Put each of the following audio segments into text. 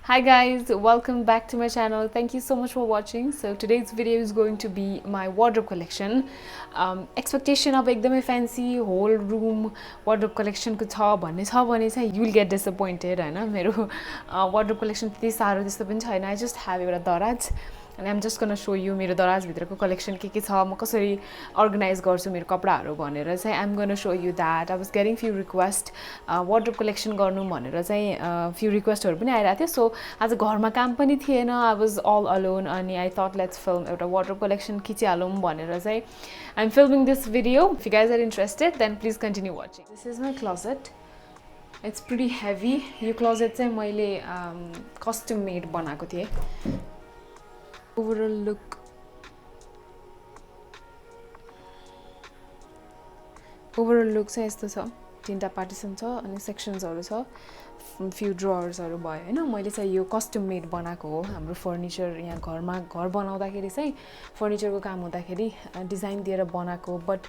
Hi guys, welcome back to my channel. Thank you so much for watching. So today's video is going to be my wardrobe collection. Expectation of एकदमै fancy whole room wardrobe collection को छ भन्ने चाहिँ you will get disappointed हैन मेरो wardrobe collection त्यति साह्रो त्यस्तो पनि छैन. I just have एउटा दराज and I'm just gonna show you मेरो दराज भित्रको collection के छ म कसरी organize गर्छु मेरो कपडाहरू भनेर चाहिँ I'm gonna show you that. I was getting few requests wardrobe collection गर्नु भनेर चाहिँ few requestहरू पनि आइरहेको थियो. So आज घरमा काम पनि थिएन. I was all alone अनि I thought let's film एउटा wardrobe collection खिचिहालौँ भनेर चाहिँ I'm filming this video. If you guys are interested then please continue watching. This is my closet. It's pretty heavy. यो closet चाहिँ मैले custom made बनाएको थिएँ. Overall look चाहिँ यस्तो छ. तीनटा पार्टिसन छ अनि सेक्सन्सहरु छ. few drawers-हरु भयो हैन. मैले चाहिँ यो कस्टम मेड बनाएको हो. हाम्रो फर्निचर यहाँ घरमा घर बनाउँदाखेरि चाहिँ फर्निचरको काम हुँदाखेरि डिजाइन दिएर बनाएको. बट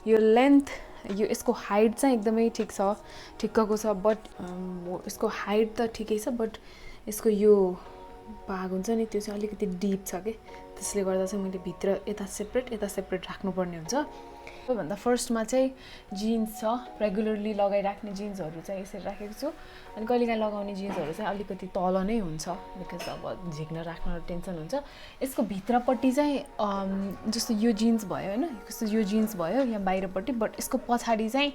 यो लेन्थ यो यसको हाइट चाहिँ एकदमै ठीक छ. ठिक्कको छ. बट यसको हाइट त ठिकै छ. बट यसको यो भाग हुन्छ नि त्यो चाहिँ अलिकति डीप छ के. त्यसले गर्दा चाहिँ मैले भित्र यता सेपरेट राख्नुपर्ने हुन्छ. भन्दा फर्स्टमा चाहिँ जिन्स छ. रेगुलरली लगाइराख्ने जिन्सहरु चाहिँ यसरी राखेको छु. अनि कहिलेकाहीँ लगाउने जिन्सहरु चाहिँ अलिकति तल नै हुन्छ बिकज अब झिक्न राख्न टेन्सन हुन्छ. यसको भित्रपट्टि चाहिँ जस्तो यो जिन्स भयो हैन. जस्तो यो जिन्स भयो यहाँ बाहिरपट्टि. बट यसको पछाडी चाहिँ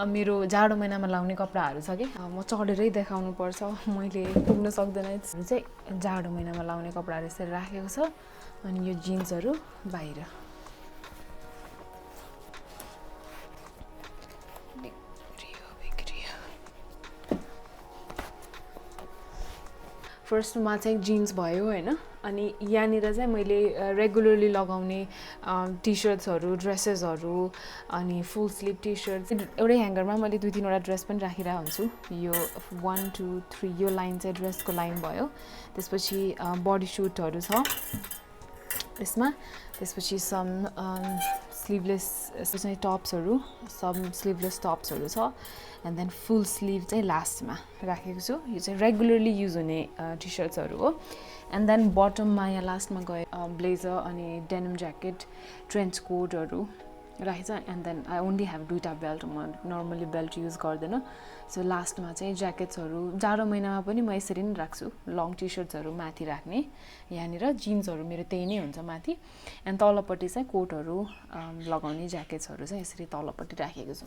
मेरो जाडो महिनामा लाउने कपडाहरू छ के. म चढेरै देखाउनु पर्छ. मैले पुग्न सक्दैन. चाहिँ जाडो महिनामा लाउने कपडाहरू यसरी राखेको छ. अनि यो जिन्सहरु बाहिर. फर्स्टमा चाहिँ जिन्स भयो हैन. अनि यहाँनिर चाहिँ मैले रेगुलरली लगाउने टी-शर्ट्सहरु ड्रेसेसहरु अनि फुल स्लिभ टी-शर्ट्स एउटै ह्याङ्गरमा मैले 2-3 वटा ड्रेस पनि राखिरहेको हुन्छु. यो 1 2 3 यो लाइन चाहिँ ड्रेसको लाइन भयो. त्यसपछि बडी सुटहरु छ यसमा. त्यसपछि सम स्लिभलेस चाहिँ टप्सहरु सम स्लिभलेस टप्सहरु छ. एन्ड देन फुल स्लिभ चाहिँ लास्टमा राखेको छु. यो चाहिँ रेगुलरली युज हुने टी-शर्ट्सहरु हो. एन्ड देन बटममा यहाँ लास्टमा गए ब्लेजर अनि डेनिम ज्याकेट ट्रेन्च कोटहरु राखेछ. And then I only have दुईटा बेल्ट. म नर्मली बेल्ट युज गर्दैन. सो लास्टमा चाहिँ ज्याकेट्सहरु जाडो महिनामा पनि म यसरी नै राख्छु. लङ टी-शर्ट्सहरु माथि राख्ने. यहाँनिर जिन्सहरु मेरो त्यही नै हुन्छ माथि. एन्ड तलपट्टि चाहिँ कोटहरु लगाउने ज्याकेट्सहरु चाहिँ यसरी तलपट्टि राखेको छु.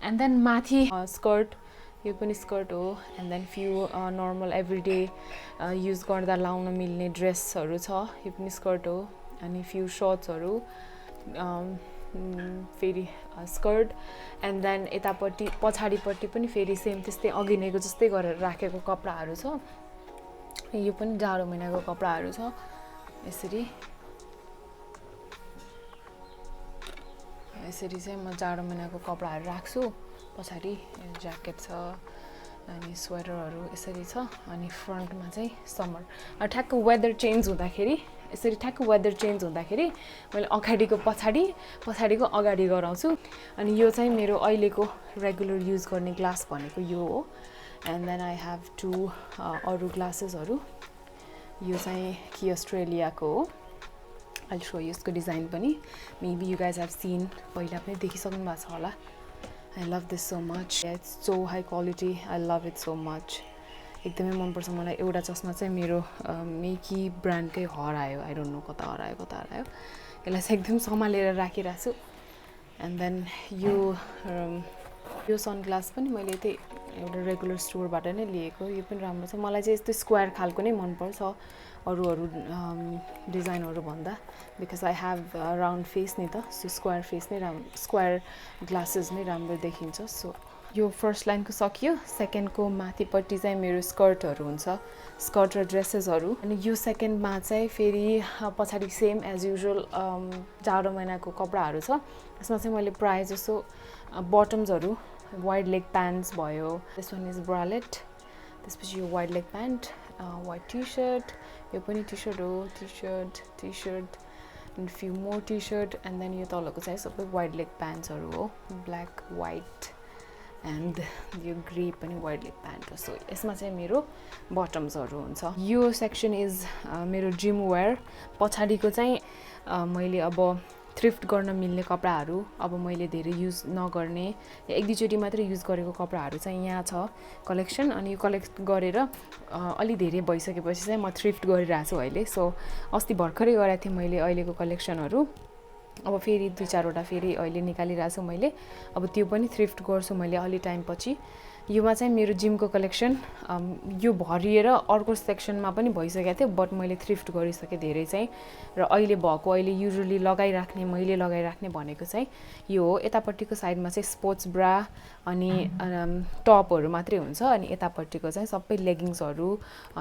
एन्ड देन माथि स्कर्ट यो पनि स्कर्ट हो. And then few normal everyday use गर्दा लाउन मिल्ने ड्रेसहरु छ. यो पनि स्कर्ट हो. अनि फ्यु सर्ट्सहरु फेरि स्कर्ट. एन्ड देन यतापट्टि पछाडीपट्टि पनि फेरि सेम त्यस्तै अघि नैको जस्तै गरेर राखेको कपडाहरू छ. यो पनि जाडो महिनाको कपडाहरू छ. यसरी चाहिँ म जाडो महिनाको कपडाहरू राख्छु. पछाडि ज्याकेट छ अनि स्वेटरहरू यसरी छ. अनि फ्रन्टमा चाहिँ समर ठ्याक्क वेदर चेन्ज हुँदाखेरि यसरी ठ्याक्क वेदर चेन्ज हुँदाखेरि मैले अगाडिको पछाडिको अगाडि गराउँछु. अनि यो चाहिँ मेरो अहिलेको रेगुलर युज गर्ने ग्लास भनेको यो हो. एन्ड देन आई हेभ 2 अरू ग्लासेसहरू. यो चाहिँ कि अस्ट्रेलियाको हो. I'll show you यसको डिजाइन पनि. Maybe you guys have seen पहिला पनि देखिसक्नु भएको छ होला. I love this so much. Yeah, it's so high quality. I love it so much. एकदमै मन पर्छ मलाई. एउटा चस्मा चाहिँ मेरो मेकी ब्रान्डकै हरायो. I don't know कता हरायो. यसलाई चाहिँ एकदम सम्हालेर राखिरहेको छु. एन्ड देन यो सनग्लास पनि मैले त्यही एउटा रेगुलर स्टोरबाट नै लिएको. यो पनि राम्रो छ. मलाई चाहिँ यस्तो स्क्वायर खालको नै मन पर्छ अरू डिजाइनहरु भन्दा. Because I have round face नि त. सो स्क्वायर फेस नै स्क्वायर ग्लासेस नै राम्रो देखिन्छ. सो यो फर्स्ट लाइनको सकियो. सेकेन्डको माथिपट्टि चाहिँ मेरो स्कर्टहरु हुन्छ. स्कर्ट र ड्रेसेसहरु. अनि यो सेकेन्डमा चाहिँ फेरि पछाडि सेम एज युजुअल जाडो महिनाको कपडाहरु छ. यसमा चाहिँ मैले प्राय जसो बटम्सहरु वाइड लेग प्यान्ट्स भयो. This one is bralette. त्यसपछि यो wide leg pant white t-shirt. यो पनि टी-शर्ट हो. T-shirt and few more t-shirt. And then यो तलको चाहिँ सबै वाइड लेग प्यान्ट्सहरु हो. ब्ल्याक वाइट एन्ड यो ग्रे पनि वाइड लेग प्यान्ट हो। सो यसमा चाहिँ मेरो बटम्सहरू हुन्छ। यो सेक्सन इज मेरो जिम वेयर। पछाडिको चाहिँ मैले अब थ्रिफ्ट गर्न मिल्ने कपडाहरू, अब मैले धेरै युज नगर्ने, एक दुईचोटि मात्रै युज गरेको कपडाहरू चाहिँ यहाँ छ कलेक्सन। अनि यो कलेक्ट गरेर अलि धेरै भइसकेपछि चाहिँ म थ्रिफ्ट गरिरहेको छु अहिले। सो अस्ति भर्खरै गरेको थिएँ मैले अहिलेको कलेक्सनहरू, अब फेरि 2-4वटा फेरि अहिले निकालिरहेको छु मैले। अब त्यो पनि थ्रिफ्ट गर्छु मैले अलि टाइम पछि। योमा चाहिँ मेरो जिमको कलेक्सन यो भरिएर अर्को सेक्सनमा पनि भइसकेको थियो, बट मैले थ्रिफ्ट गरिसकेँ धेरै चाहिँ। र अहिले भएको, अहिले युजुअली लगाइराख्ने, मैले लगाइराख्ने भनेको चाहिँ यो हो। यतापट्टिको साइडमा चाहिँ स्पोर्ट्स ब्रा अनि टपहरू मात्रै हुन्छ, अनि यतापट्टिको चाहिँ सबै लेगिङ्सहरू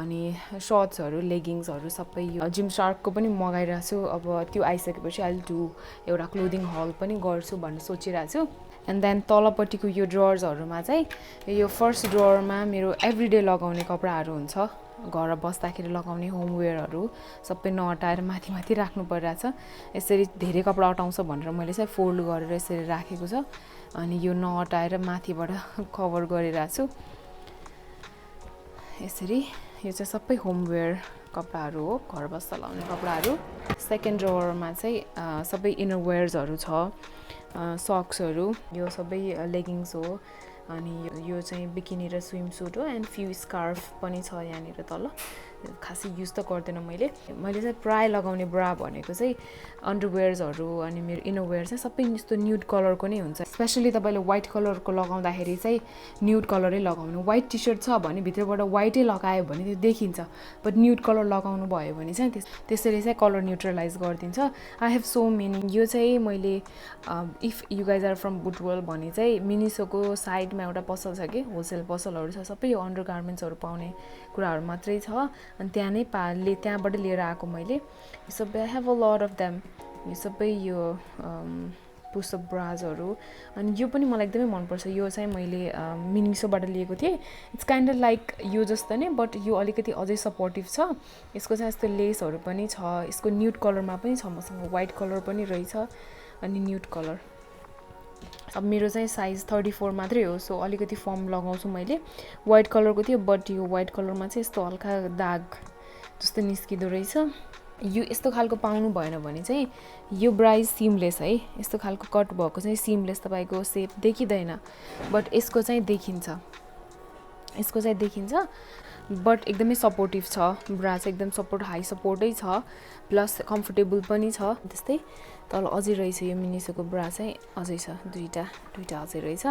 अनि सर्ट्सहरू, लेगिङ्सहरू सबै यो जिम सार्कको पनि मगाइरहेको छु। अब त्यो आइसकेपछि अहिले एउटा क्लोदिङ हल पनि गर्छु भनेर सोचिरहेको छु। एन्ड देन तलपट्टिको यो ड्रर्सहरूमा चाहिँ यो फर्स्ट ड्ररमा मेरो एभ्रिडे लगाउने कपडाहरू हुन्छ, घर बस्दाखेरि लगाउने होमवेयरहरू सबै नअटाएर माथि माथि राख्नु परिरहेछ। यसरी धेरै कपडा अटाउँछ भनेर मैले चाहिँ फोल्ड गरेर यसरी राखेको छ, अनि यो नअटाएर माथिबाट कभर गरिरहेको छु यसरी। यो चाहिँ सबै होमवेयर कपडाहरू हो, घर बस्दा लाउने कपडाहरू। सेकेन्ड ड्रवरमा चाहिँ सबै इनरवेयर्सहरू छ, सक्सहरू, यो सबै लेगिङ्स हो, अनि यो चाहिँ बिकिनी र स्विम सुट हो, एन्ड फ्यु स्कार्फ पनि छ यहाँनिर तल। खासै युज त गर्दैन मैले चाहिँ प्राय लगाउने ब्रा भनेको चाहिँ अन्डरवेयर्सहरू अनि मेरो इनरवेयर चाहिँ सबै यस्तो न्युड कलरको नै हुन्छ। स्पेसली तपाईँले व्हाइट कलरको लगाउँदाखेरि चाहिँ न्युड कलरै लगाउनु। व्हाइट टी सर्ट छ भने भित्रबाट व्हाइटै लगायो भने त्यो देखिन्छ, बट न्युड कलर लगाउनु भयो भने चाहिँ त्यसरी चाहिँ कलर न्युट्रलाइज गरिदिन्छ। I have so many. यो चाहिँ मैले if you guys are from Butwal भने चाहिँ मिनिसोको साइडमा एउटा पसल छ कि, होलसेल पसलहरू छ, सबै यो अन्डर गार्मेन्ट्सहरू पाउने कुराहरू मात्रै छ, अनि त्यहाँ नै त्यहाँबाट लिएर आएको मैले यो सबै। I have a lot of them. यो सबै यो पुसअप ब्राजहरू, अनि यो पनि मलाई एकदमै मनपर्छ। यो चाहिँ मैले मिनिसोबाट लिएको थिएँ। इट्स काइन्ड अफ लाइक यो जस्तो नै, बट यो अलिकति अझै सपोर्टिभ छ। यसको चाहिँ यस्तो लेसहरू पनि छ, यसको न्युड कलरमा पनि छ मसँग, व्हाइट कलर पनि रहेछ अनि न्युड कलर। अब मेरो चाहिँ साइज 34 मात्रै हो, सो अलिकति फर्म लगाउँछु मैले। व्हाइट कलरको थियो, बट यो व्हाइट कलरमा चाहिँ यस्तो हल्का दाग जस्तो निस्किँदो रहेछ। यो यस्तो खालको पाउनु भएन भने चाहिँ यो ब्राइज सिमलेस है, यस्तो खालको कट भएको चाहिँ सिमलेस तपाईँको सेप देखिँदैन, बट यसको चाहिँ देखिन्छ, यसको चाहिँ देखिन्छ। बट एकदमै सपोर्टिभ छ ब्रा चाहिँ, एकदम हाई सपोर्टै छ, प्लस कम्फर्टेबल पनि छ। त्यस्तै तल अझै रहेछ यो मिनिसोको ब्रा चाहिँ अझै छ, दुईवटा अझै रहेछ।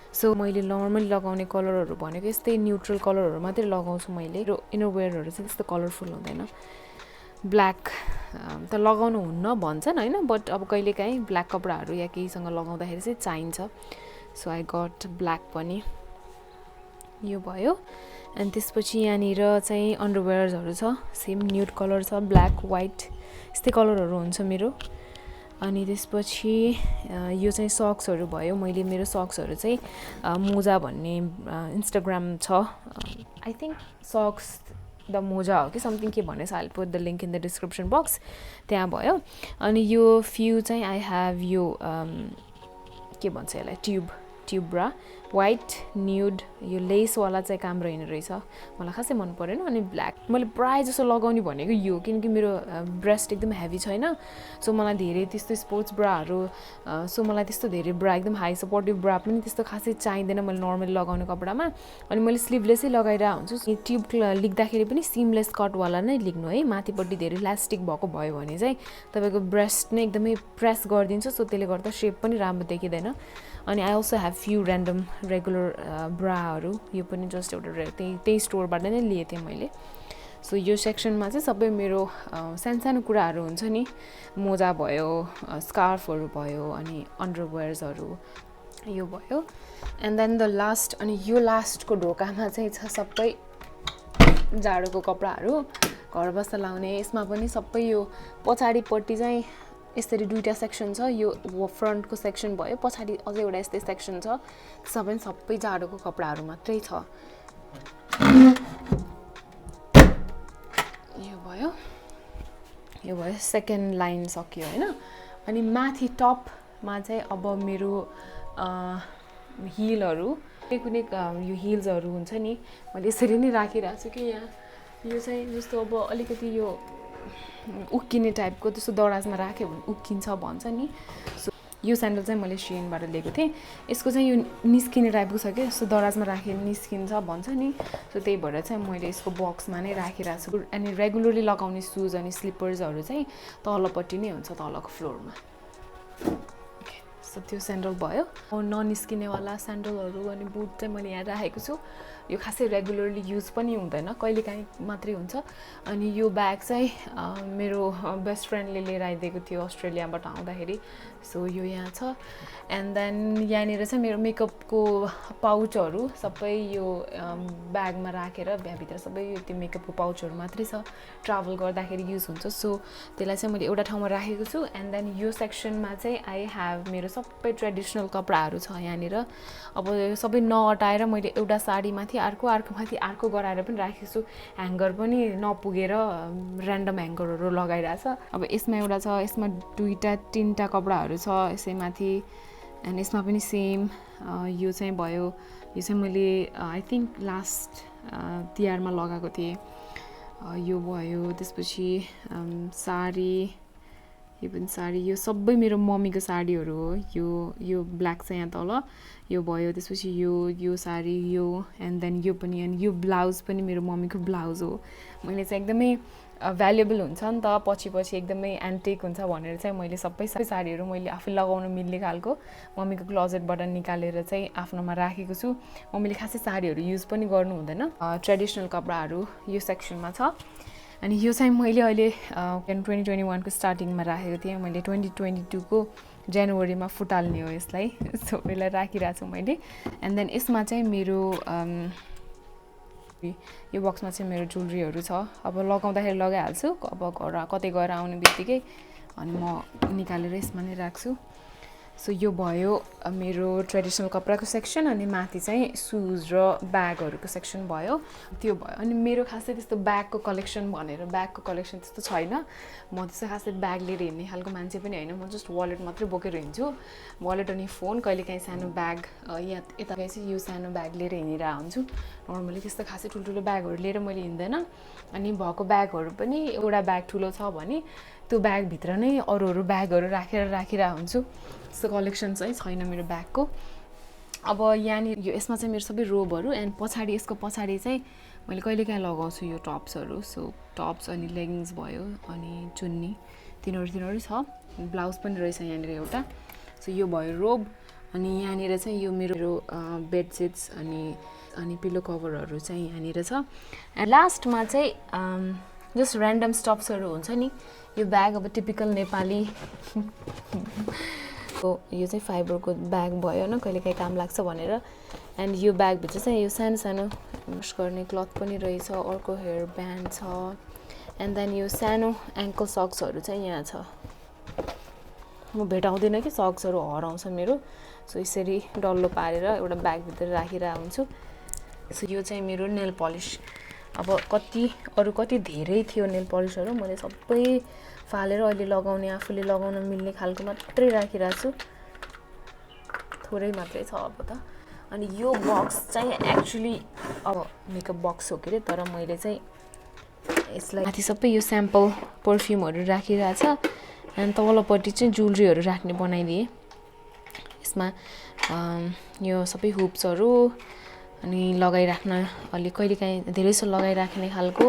सो मैले नर्मली लगाउने कलरहरू भनेको यस्तै न्युट्रल कलरहरू मात्रै लगाउँछु मैले। र इनरवेयरहरू चाहिँ त्यस्तो कलरफुल हुँदैन। ब्ल्याक त लगाउनु हुन्न भन्छन् होइन, बट अब कहिलेकाहीँ ब्ल्याक कपडाहरू या केहीसँग लगाउँदाखेरि चाहिँ चाहिन्छ। सो आई गट ब्ल्याक पनि। यो भयो। अनि त्यसपछि यहाँनिर चाहिँ अन्डरवेयर्सहरू छ, सेम न्युड कलर छ, ब्ल्याक व्हाइट यस्तै कलरहरू हुन्छ मेरो। अनि त्यसपछि यो चाहिँ सक्सहरू भयो। मैले मेरो सक्सहरू चाहिँ मोजा भन्ने इन्स्टाग्राम छ, आई थिङ्क सक्स द मोजा हो कि समथिङ के भनेछ, I put the link in the description box, त्यहाँ भयो। अनि यो फ्यु चाहिँ आई हेभ यो के भन्छ यसलाई, ट्युब ब्रा, व्हाइट न्युड, यो लेसवाला चाहिँ काम रहेन रहेछ, मलाई खासै मन परेन। अनि ब्ल्याक मैले प्रायः जसो लगाउने भनेको यो, किनकि मेरो ब्रेस्ट एकदम हेभी छैन, सो मलाई धेरै त्यस्तो स्पोर्ट्स ब्राहरू, सो मलाई त्यस्तो धेरै ब्रा एकदम हाई सपोर्टिभ ब्रा पनि त्यस्तो खासै चाहिँदैन मैले नर्मली लगाउने कपडामा। अनि मैले स्लिभलेसै लगाइरहेको हुन्छु। ट्युब लिख्दाखेरि पनि सिमलेस कटवाला नै लेख्नु है, माथिपट्टि धेरै इलास्टिक भएको भयो भने चाहिँ तपाईँको ब्रेस्ट नै एकदमै प्रेस गरिदिन्छ, सो त्यसले गर्दा सेप पनि राम्रो देखिँदैन। अनि I also have few random regular ब्राहरू, यो पनि जस्ट एउटा त्यही स्टोरबाट नै लिएको थिएँ मैले। सो यो सेक्सनमा चाहिँ सबै मेरो सानो कुराहरू हुन्छ नि, मोजा भयो, स्कार्फहरू भयो, अनि अन्डरवेयर्सहरू यो भयो। एन्ड देन द लास्ट, अनि यो लास्टको ढोकामा चाहिँ छ सबै जाडोको कपडाहरू घर बस्दा लाउने। यसमा पनि सबै यो पछाडिपट्टि चाहिँ यसरी दुईवटा सेक्सन छ, यो फ्रन्टको सेक्सन भयो, पछाडि अझै एउटा यस्तै सेक्सन छ, त्यसमा पनि सबै जाडोको कपडाहरू मात्रै छ। यो भयो सेकेन्ड लाइन सक्यो होइन। अनि माथि टपमा चाहिँ अब मेरो हिलहरू कुनै यो हिल्सहरू हुन्छ नि मैले यसरी नै राखिरहेको छु कि यहाँ यो चाहिँ जस्तो अब अलिकति यो उक्किने टाइपको त्यस्तो दराजमा राख्यो भने उक्किन्छ भन्छ नि सो यो स्यान्डल चाहिँ मैले सिएनबाट लिएको थिएँ यसको चाहिँ यो निस्किने टाइपको छ कि यस्तो दराजमा राखेर निस्किन्छ भन्छ नि सो त्यही भएर चाहिँ मैले यसको बक्समा नै राखिरहेको छु अनि रेगुलरली लगाउने सुज अनि स्लिपर्सहरू चाहिँ तलपट्टि नै हुन्छ तलको फ्लोरमा सो त्यो स्यान्डल भयो ननिस्किनेवाला स्यान्डलहरू अनि बुट चाहिँ मैले यहाँ राखेको छु यो खासै रेगुलरली युज पनि हुँदैन कहिलेकाहीँ मात्रै हुन्छ अनि यो ब्याग चाहिँ मेरो बेस्ट फ्रेन्डले लिएर आइदिएको थियो अस्ट्रेलियाबाट आउँदाखेरि सो यो यहाँ छ एन्ड देन यहाँनिर चाहिँ मेरो मेकअपको पाउचहरू सबै यो ब्यागमा राखेर बिहाभित्र सबै त्यो मेकअपको पाउचहरू मात्रै छ ट्राभल गर्दाखेरि युज हुन्छ सो त्यसलाई चाहिँ मैले एउटा ठाउँमा राखेको छु एन्ड देन यो सेक्सनमा चाहिँ आई हेभ मेरो सबै ट्रेडिसनल कपडाहरू छ यहाँनिर अब सबै नअटाएर मैले एउटा साडीमाथि अर्कोमाथि अर्को गराएर पनि राखेको छु ह्याङ्गर पनि नपुगेर ऱ्यान्डम ह्याङ्गरहरू लगाइरहेछ अब यसमा एउटा छ यसमा दुईवटा तिनवटा कपडाहरू छ यसैमाथि एन्ड यसमा पनि सेम यो चाहिँ भयो यो चाहिँ मैले आई थिङ्क लास्ट तिहारमा लगाएको थिएँ यो भयो त्यसपछि साडी यो पनि साडी यो सबै मेरो मम्मीको साडीहरू हो यो ब्ल्याक चाहिँ यहाँ तल यो भयो त्यसपछि यो साडी यो एन्ड देन यो पनि अनि यो ब्लाउज पनि मेरो मम्मीको ब्लाउज हो मैले चाहिँ एकदमै भ्यालुएबल हुन्छ नि त पछि एकदमै एन्टिक हुन्छ भनेर चाहिँ मैले सबै साडीहरू मैले आफै लगाउन मिल्ने खालको मम्मीको क्लोजेटबाट निकालेर चाहिँ आफ्नोमा राखेको छु मम्मीले खासै साडीहरू युज पनि गर्नु हुँदैन ट्रेडिसनल कपडाहरू यो सेक्सनमा छ अनि यो चाहिँ मैले अहिले 2021 को स्टार्टिङमा राखेको थिएँ मैले 2022 को जनवरीमा फुटाल्ने हो यसलाई सो यसलाई राखिरहेको छु मैले एन्ड देन यसमा चाहिँ मेरो यो बक्समा चाहिँ मेरो ज्वेलरीहरू छ अब लगाउँदाखेरि लगाइहाल्छु अब घर कतै गएर आउने बित्तिकै अनि म निकालेर यसमा नै राख्छु सो यो भयो मेरो ट्रेडिसनल कपडाको सेक्सन अनि माथि चाहिँ सुज र ब्यागहरूको सेक्सन भयो त्यो भयो अनि मेरो खासै त्यस्तो ब्यागको कलेक्सन भनेर ब्यागको कलेक्सन त्यस्तो छैन म त्यस्तो खासै ब्याग लिएर हिँड्ने खालको मान्छे पनि होइन म जस्ट वालेट मात्रै बोकेर हिँड्छु वालेट अनि फोन कहिलेकाहीँ सानो ब्याग यता चाहिँ यो सानो ब्याग लिएर हिँडेर हुन्छु नर्मली त्यस्तो खासै ठुल्ठुलो ब्यागहरू लिएर मैले हिँड्दैन अनि भएको ब्यागहरू पनि एउटा ब्याग ठुलो छ भने त्यो ब्यागभित्र नै अरू ब्यागहरू राखेर हुन्छु त्यस्तो कलेक्सन चाहिँ छैन मेरो ब्यागको अब यहाँनिर यो यसमा चाहिँ मेरो सबै रोबहरू एन्ड पछाडि यसको पछाडि चाहिँ मैले कहिलेकाहीँ लगाउँछु यो टप्सहरू सो टप्स अनि लेगिङ्स भयो अनि चुन्नी तिनीहरू छ ब्लाउज पनि रहेछ यहाँनिर एउटा सो यो भयो रोब अनि यहाँनिर चाहिँ यो मेरो बेडसिट्स अनि पिलो कभरहरू चाहिँ यहाँनिर छ एन्ड लास्टमा चाहिँ जस्ट ऱ्यान्डम स्टफ्सहरू हुन्छ नि यो ब्याग अब टिपिकल नेपाली यो चाहिँ फाइबरको ब्याग भयो होइन कहिलेकाहीँ काम लाग्छ भनेर एन्ड यो ब्यागभित्र चाहिँ यो सानो युज गर्ने क्लथ पनि रहेछ अर्को हेयर ब्यान्ड छ एन्ड देन यो सानो एङ्कल सक्सहरू चाहिँ यहाँ छ म भेटाउँदिनँ कि सक्सहरू हराउँछ मेरो सो यसरी डल्लो पारेर एउटा ब्यागभित्र राखिरहेको हुन्छु सो यो चाहिँ मेरो नेल पलिस अब कति धेरै थियो नेल पलिसहरू मैले सबै फालेर अहिले लगाउने आफूले लगाउन मिल्ने खालको मात्रै राखिरहेको छु थोरै मात्रै छ अब त अनि यो बक्स चाहिँ एक्चुअली अब मेकअप बक्स हो के अरे तर मैले चाहिँ यसलाई माथि सबै यो स्याम्पल पर्फ्युमहरू राखिरहेछ अनि तलपट्टि चाहिँ ज्वेलरीहरू राख्ने बनाइदिएँ यसमा यो सबै हुप्सहरू अनि लगाइराख्न अलिक कहिलेकाहीँ धेरै जस्तो लगाइराख्ने खालको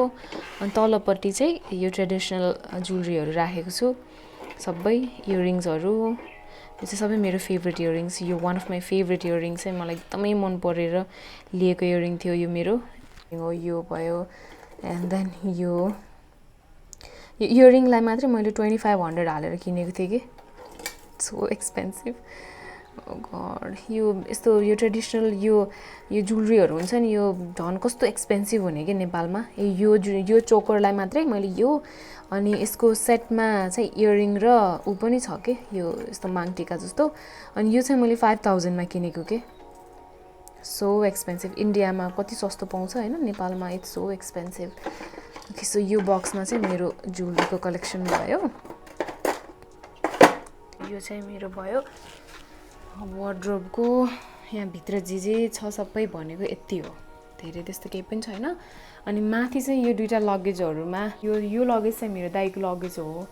अनि तलपट्टि चाहिँ यो ट्रेडिसनल ज्वेलरीहरू राखेको छु सबै इयरिङ्सहरू यो चाहिँ सबै मेरो फेभरेट इयरिङ्स यो one of my favourite earning चाहिँ मलाई एकदमै मन परेर लिएको इयरिङ थियो यो मेरो यो भयो एन्ड देन यो इयरिङलाई मात्रै मैले 2500 हालेर किनेको थिएँ कि सो एक्सपेन्सिभ गड यो ट्रेडिसनल यो ज्वेलरीहरू हुन्छ नि यो झन् कस्तो एक्सपेन्सिभ हुने कि नेपालमा यो चोकरलाई मात्रै मैले यो अनि यसको सेटमा चाहिँ इयरिङ र ऊ पनि छ के यो यस्तो माङटिका जस्तो अनि यो चाहिँ मैले 5000 मा किनेको के सो एक्सपेन्सिभ इन्डियामा कति सस्तो पाउँछ होइन नेपालमा it's so expensive okay so यो बक्समा चाहिँ मेरो ज्वेलरीको कलेक्सन भयो यो चाहिँ मेरो भयो वार्डरोबको यहाँभित्र जे छ सबै भनेको यति हो, धेरै त्यस्तो केही पनि छैन। अनि माथि चाहिँ यो दुईवटा लगेजहरूमा यो लगेज चाहिँ मेरो दाइको लगेज हो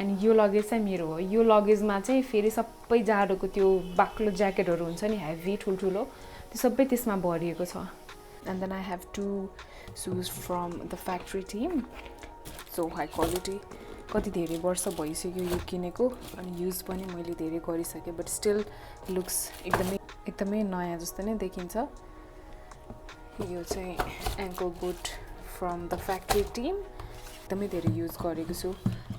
अनि यो लगेज चाहिँ मेरो हो। यो लगेजमा चाहिँ फेरि सबै जाडोको त्यो बाक्लो ज्याकेटहरू हुन्छ नि हेभी ठुल्ठुलो, त्यो सबै त्यसमा भरिएको छ। And then I have 2 shoes from the factory team, so high quality. कति धेरै वर्ष भइसक्यो यो किनेको अनि युज पनि मैले धेरै गरिसकेँ, बट स्टिल लुक्स एकदमै नयाँ जस्तो नै देखिन्छ। यो चाहिँ ankle boot from the factory team, एकदमै धेरै युज गरेको छु।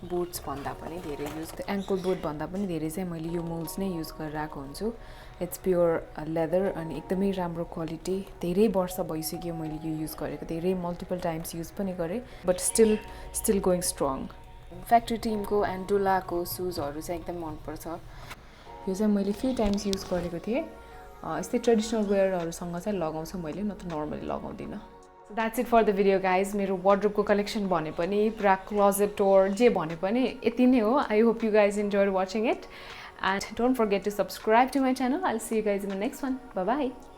बुट्स भन्दा पनि धेरै युज, एङ्कल बुट भन्दा पनि धेरै चाहिँ मैले यो मोल्स नै युज गरिरहेको हुन्छु। इट्स प्योर लेदर अनि एकदमै राम्रो क्वालिटी। धेरै वर्ष भइसक्यो मैले यो युज गरेको, धेरै मल्टिपल टाइम्स युज पनि गरेँ, but still going strong. Factory टिमको एन्ड डुलाको सुजहरू चाहिँ एकदम मनपर्छ। यो चाहिँ मैले फ्यु टाइम्स युज गरेको थिएँ। यस्तै ट्रेडिसनल वेयरहरूसँग चाहिँ लगाउँछु मैले, न त normally लगाउँदिनँ। So that's it for the video guys. मेरो वार्डरोबको कलेक्सन भने पनि पुरा क्लोजेट टोर जे भने पनि यति नै हो। I hope you guys enjoyed watching it and don't forget to subscribe to my channel. I'll see you guys in the next one. Bye bye.